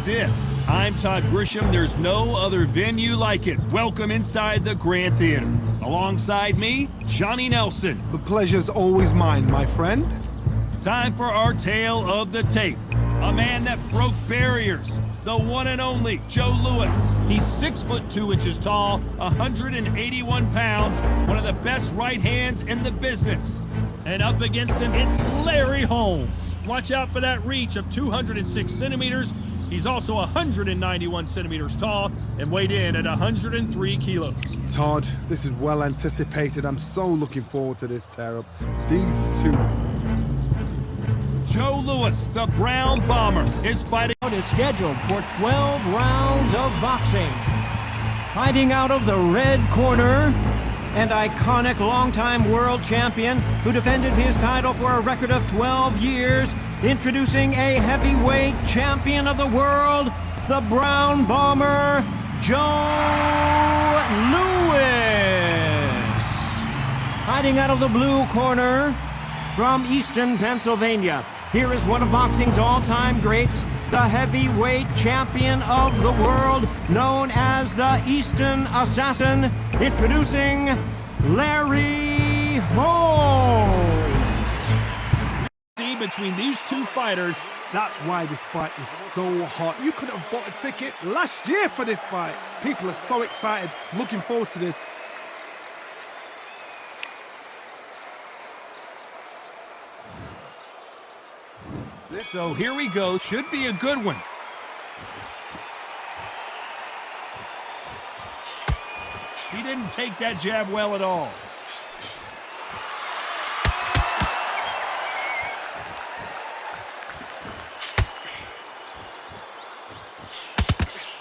this. I'm Todd Grisham. There's no other venue like it. Welcome inside the Grand Theater. Alongside me, Johnny Nelson. The pleasure's always mine, my friend. Time for our tale of the tape. A man that broke barriers. The one and only Joe Louis. He's 6 foot 2 inches tall, 181 pounds, one of the best right hands in the business. And up against him, it's Larry Holmes. Watch out for that reach of 206 centimeters. He's also 191 centimeters tall and weighed in at 103 kilos. Todd, this is well anticipated. I'm so looking forward to this tear-up. These two. Joe Louis, the Brown Bomber, is fighting. Is scheduled for 12 rounds of boxing. Fighting out of the red corner, and iconic longtime world champion who defended his title for a record of 12 years, introducing a heavyweight champion of the world, the Brown Bomber, Joe Louis. Fighting out of the blue corner, from Easton, Pennsylvania, here is one of boxing's all-time greats, the heavyweight champion of the world, known as the Easton Assassin, introducing Larry Holmes. See between these two fighters. That's why this fight is so hot. You could have bought a ticket last year for this fight. People are so excited, looking forward to this. So here we go. Should be a good one. He didn't take that jab well at all.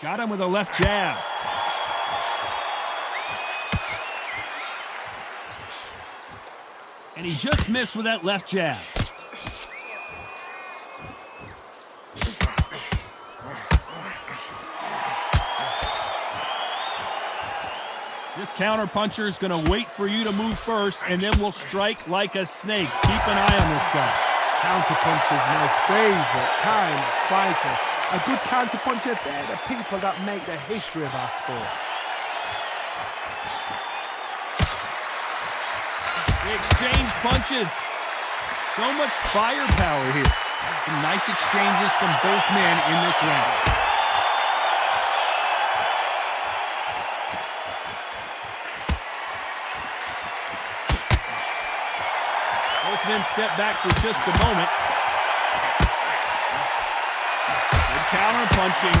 Got him with a left jab. And he just missed with that left jab. This counterpuncher is going to wait for you to move first, and then will strike like a snake. Keep an eye on this guy. Counterpuncher is my favorite kind of fighter. A good counterpuncher, they're the people that make the history of our sport. They exchange punches. So much firepower here. Some nice exchanges from both men in this round. Both men step back for just a moment. Good counter punching.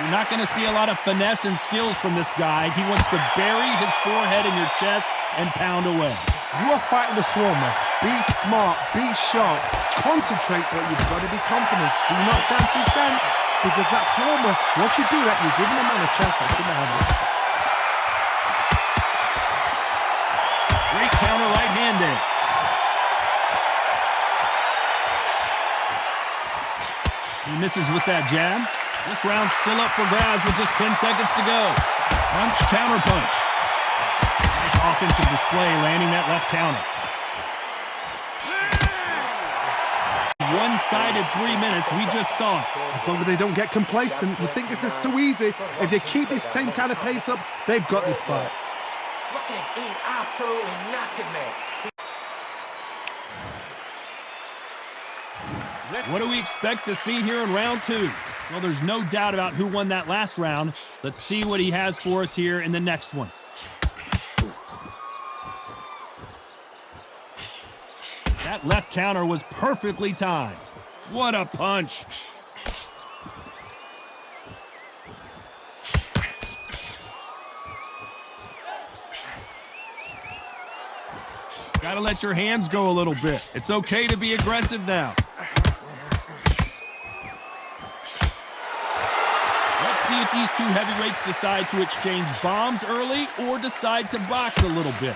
You're not going to see a lot of finesse and skills from this guy. He wants to bury his forehead in your chest and pound away. You are fighting the Swarmer. Be smart, be sharp, concentrate, but you've got to be confident. Do not dance his dance, because that Swarmer, once you do that, you're giving a man a chance that shouldn't have it. Great counter right-handed. He misses with that jab. This round's still up for grabs with just 10 seconds to go. Punch, counter punch. Nice offensive display, landing that left counter. One-sided 3 minutes, we just saw it. As long as they don't get complacent, you think this is too easy. If they keep this same kind of pace up, they've got this fight. He absolutely knocked me. What do we expect to see here in round 2? Well, there's no doubt about who won that last round. Let's see what he has for us here in the next one. That left counter was perfectly timed. What a punch. Gotta let your hands go a little bit. It's okay to be aggressive now. Let's see if these two heavyweights decide to exchange bombs early or decide to box a little bit.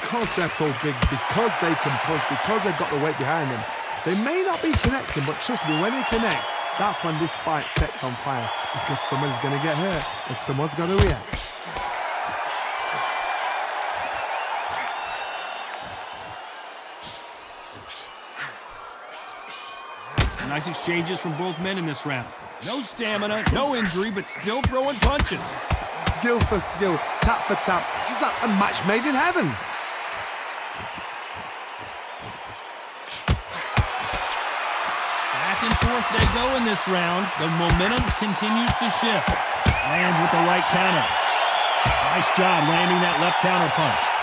Because they're so big, because they can push, because they've got the weight behind them, they may not be connecting, but trust me, when they connect, that's when this fight sets on fire, because somebody's going to get hurt and someone's got to react. Nice exchanges from both men in this round. No stamina, no injury, but still throwing punches. Skill for skill, tap for tap. She's like a match made in heaven. Back and forth they go in this round. The momentum continues to shift. Lands with the right counter. Nice job landing that left counter punch.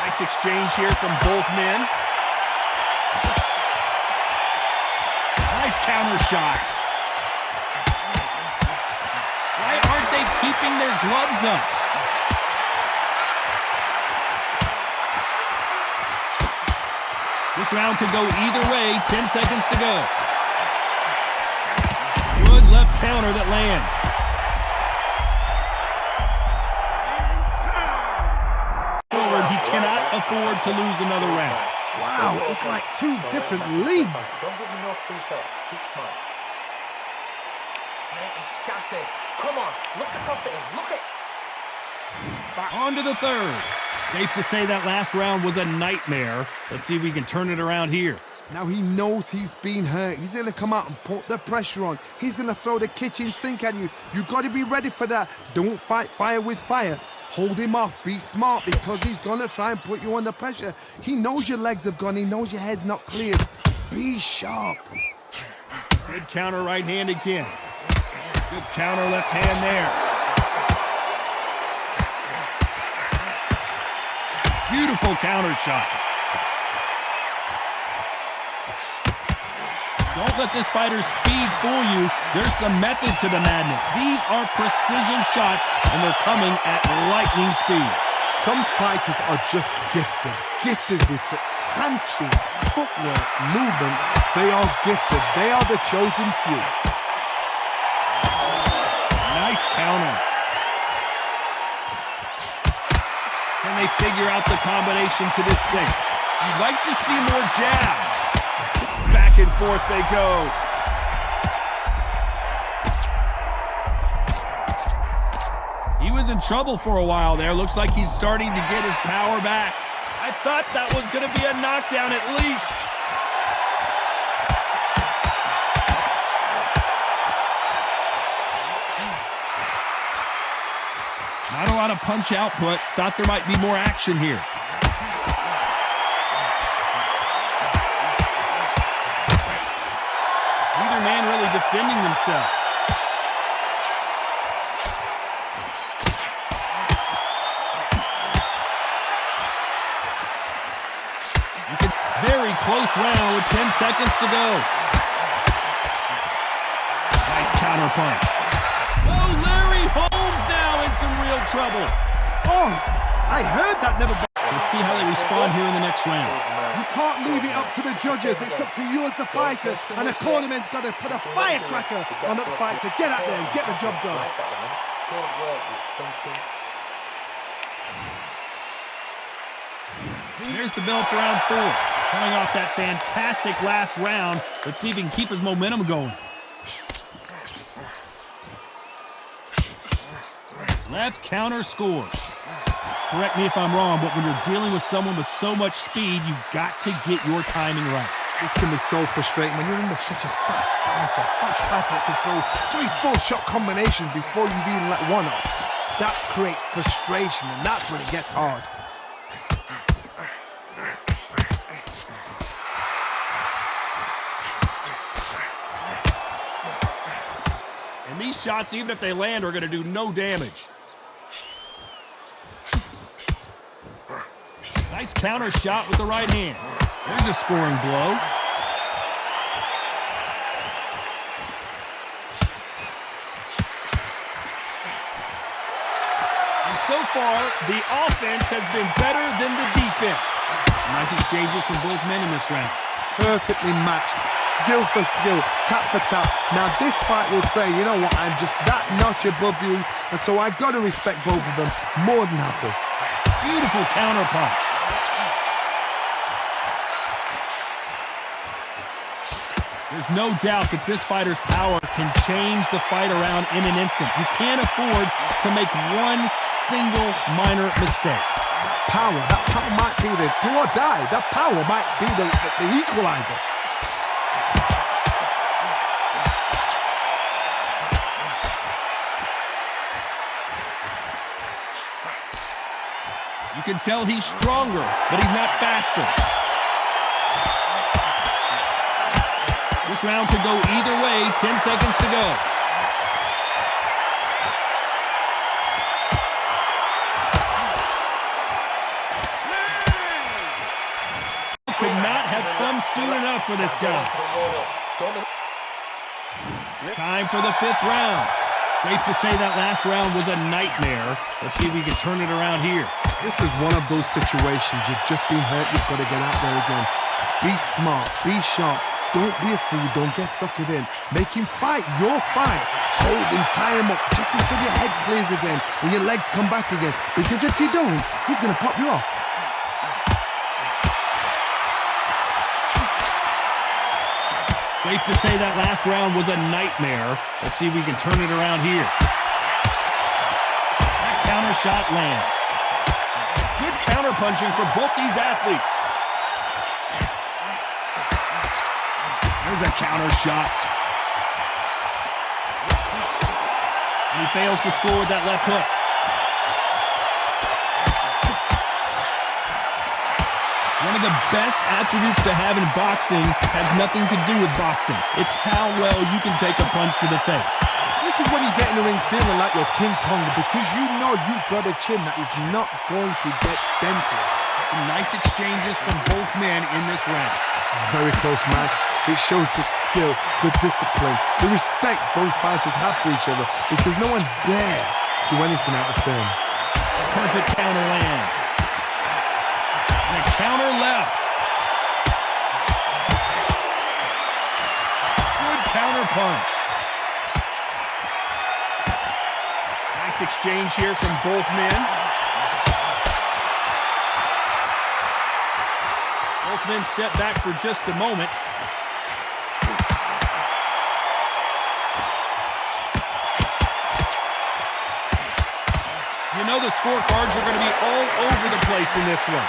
Nice exchange here from both men. Nice counter shots. Why aren't they keeping their gloves up? This round could go either way. 10 seconds to go. Good left counter that lands. Forward, he cannot afford to lose another round. Wow, it's like two different leagues. Don't give me no free shots. Keep smart. Man, he's shot it. Come on, look across it. Look it. On to the third. Safe to say that last round was a nightmare. Let's see if we can turn it around here. Now he knows he's been hurt. He's going to come out and put the pressure on. He's going to throw the kitchen sink at you. You got to be ready for that. Don't fight fire with fire. Hold him off. Be smart because he's going to try and put you under pressure. He knows your legs have gone. He knows your head's not cleared. Be sharp. Good counter right hand again. Good counter left hand there. Beautiful counter shot. Don't let this fighter's speed fool you. There's some method to the madness. These are precision shots, and they're coming at lightning speed. Some fighters are just gifted with such hand speed, footwork, movement. They are gifted. They are the chosen few. Nice counter. Can they figure out the combination to this sink? You'd like to see more jabs. Back and forth they go. He was in trouble for a while there. Looks like he's starting to get his power back. I thought that was going to be a knockdown at least. Not a lot of punch output. Thought there might be more action here. Neither man really defending themselves. Very close round with 10 seconds to go. Nice counter punch. Oh, Larry Holmes now in some real trouble. Oh, I heard that never. Let's see how they respond here in the next round. You can't leave it up to the judges. It's up to you as the fighter. And the cornerman's got to put a firecracker on that fighter. Get out there and get the job done. There's the bell for round 4. Coming off that fantastic last round. Let's see if he can keep his momentum going. Left counter scores. Correct me if I'm wrong, but when you're dealing with someone with so much speed, you've got to get your timing right. This can be so frustrating when you're under such a fast fighter that can throw 3 full-shot combinations before you've even let one off. That creates frustration, and that's when it gets hard. And these shots, even if they land, are going to do no damage. Nice counter shot with the right hand. There's a scoring blow. And so far, the offense has been better than the defense. Nice exchanges from both men in this round. Perfectly matched, skill for skill, tap for tap. Now this fight will say, you know what, I'm just that notch above you, and so I got to respect both of them more than happy. Beautiful counter punch. There's no doubt that this fighter's power can change the fight around in an instant. You can't afford to make one single minor mistake. Power, that power might be the do or die. That power might be the equalizer. You can tell he's stronger, but he's not faster. This round could go either way. 10 seconds to go. Could not have come soon enough for this guy. Time for the 5th round. Safe to say that last round was a nightmare. Let's see if we can turn it around here. This is one of those situations. You've just been hurt. You've got to get out there again. Be smart. Be sharp. Don't be a fool. Don't get suckered in. Make him fight your fight. Hold him, tie him up just until your head clears again and your legs come back again. Because if you don't, he's going to pop you off. Safe to say that last round was a nightmare. Let's see if we can turn it around here. That counter shot lands. Good counter punching for both these athletes. There's a counter shot. And he fails to score with that left hook. One of the best attributes to have in boxing has nothing to do with boxing. It's how well you can take a punch to the face. This is when you get in the ring feeling like you're King Kong because you know you've got a chin that is not going to get dented. Some nice exchanges from both men in this round. Very close match. It shows the skill, the discipline, the respect both fighters have for each other because no one dare do anything out of turn. Perfect counter lands. And a counter left. Good counter punch. Nice exchange here from both men. Both men step back for just a moment. You know the scorecards are going to be all over the place in this one.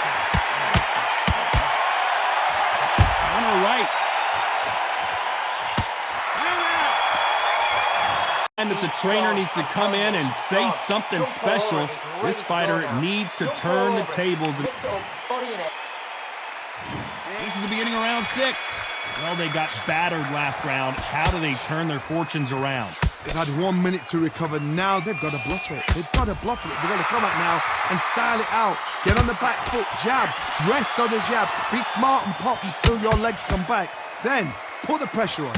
Counter right. And that the trainer needs to come in and say something special. This fighter needs to turn the tables. This is the beginning of round 6. Well, they got battered last round. How do they turn their fortunes around? They've had 1 minute to recover. Now they've got to bluff it. They've got to bluff it. They've got to come out now and style it out. Get on the back foot, jab, rest on the jab. Be smart and pop until your legs come back. Then put the pressure on.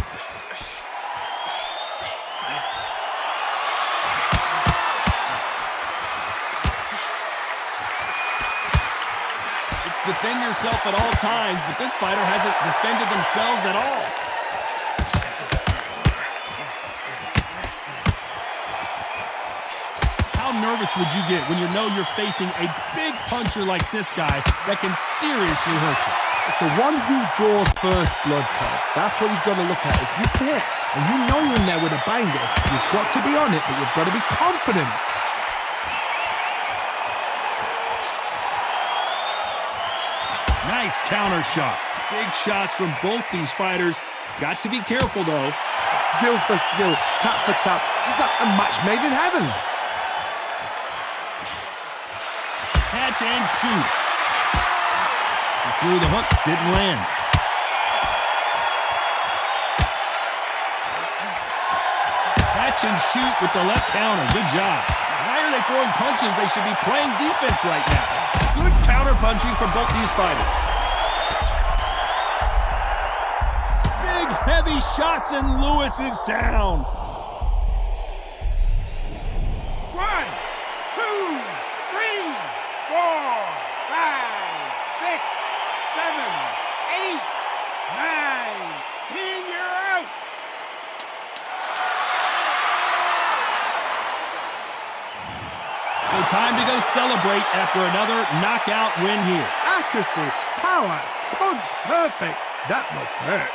It's defend yourself at all times, but this fighter hasn't defended themselves at all. How nervous would you get when you know you're facing a big puncher like this guy that can seriously hurt you? It's the one who draws first blood card. That's what you've got to look at. If you hit and you know you're in there with a banger, you've got to be on it, but you've got to be confident. Nice counter shot. Big shots from both these fighters. Got to be careful, though. Skill for skill, tap for tap. Just like a match made in heaven. Catch and shoot. He threw the hook, didn't land. Catch and shoot with the left counter. Good job. Why are they throwing punches? They should be playing defense right now. Good counter punching from both these fighters. Big, heavy shots, and Lewis is down. 1, 2, 3, 4, 5, 6, 7, 8, 9, 10. You're out. So time to go celebrate after another knockout win here. Accuracy, power, punch, perfect. That must hurt.